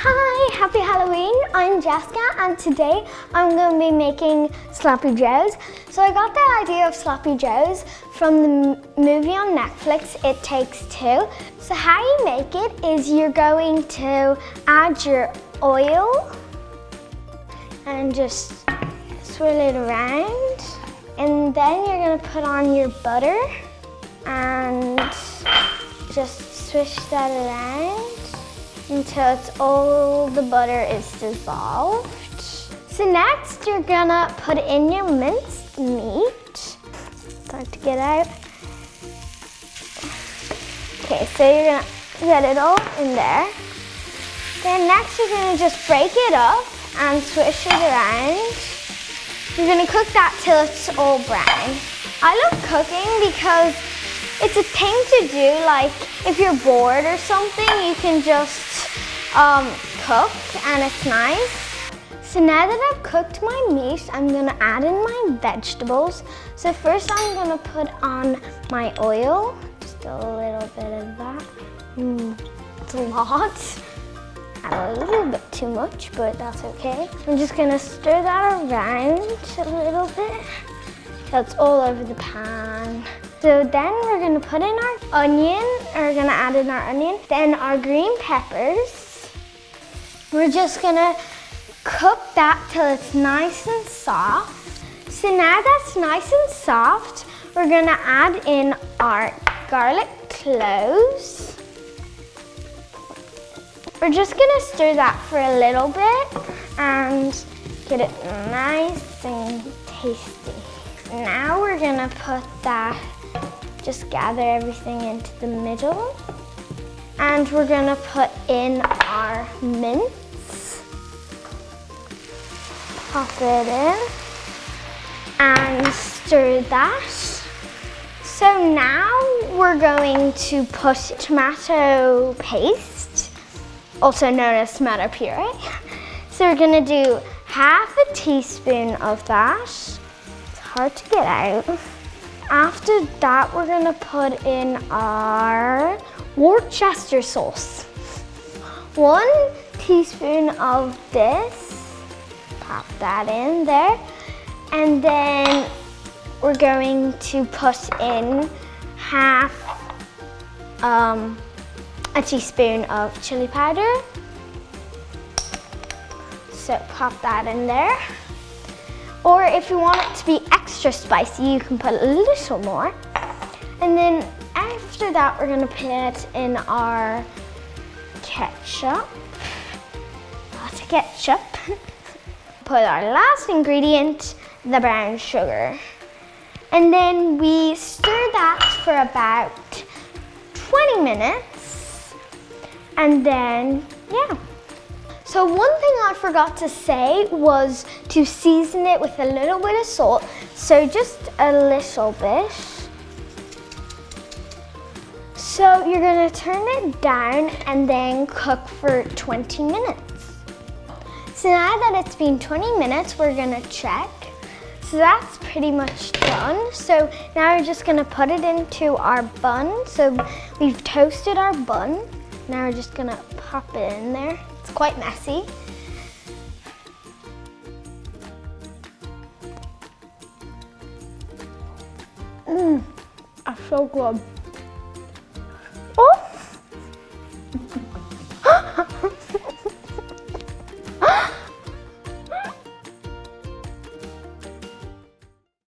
Hi, happy Halloween. I'm Jessica and today I'm going to be making Sloppy Joes. So I got the idea of Sloppy Joes from the movie on Netflix, It Takes Two. So how you make it is you're going to add your oil and just swirl it around. And then you're going to put on your butter and just swish that around until all the butter is dissolved. So next you're gonna put in your minced meat. Start to get out. Okay, so you're gonna get it all in there. Then next you're gonna just break it up and swish it around. You're gonna cook that till it's all brown. I love cooking because it's a thing to do, like if you're bored or something, you can just cook and it's nice. So now that I've cooked my meat, I'm gonna add in my vegetables. So first I'm gonna put on my oil, just a little bit of that. It's a lot. Add a little bit too much, but that's okay. I'm just gonna stir that around a little bit till it's all over the pan. So then we're gonna put in our onion, or we're gonna add in our onion, then our green peppers. We're just gonna cook that till it's nice and soft. So now that's nice and soft, we're gonna add in our garlic cloves. We're just gonna stir that for a little bit and get it nice and tasty. Now we're gonna put that, just gather everything into the middle. And we're gonna put in our mince. Pop it in and stir that. So now we're going to put tomato paste, also known as tomato puree. So we're gonna do half a teaspoon of that. It's hard to get out. After that, we're gonna put in our Worcester sauce. 1 teaspoon of this, pop that in there. And then we're going to put in half a teaspoon of chili powder. So pop that in there. Or if you want it to be extra spicy, you can put a little more. And then after that, we're gonna put in our ketchup. Lots of ketchup. Put our last ingredient, the brown sugar. And then we stir that for about 20 minutes. And then, yeah. So one thing I forgot to say was to season it with a little bit of salt. So just a little bit. So you're gonna turn it down and then cook for 20 minutes. So now that it's been 20 minutes, we're gonna check. So that's pretty much done. So now we're just gonna put it into our bun. So we've toasted our bun. Now we're just gonna pop it in there. It's quite messy. That's so good.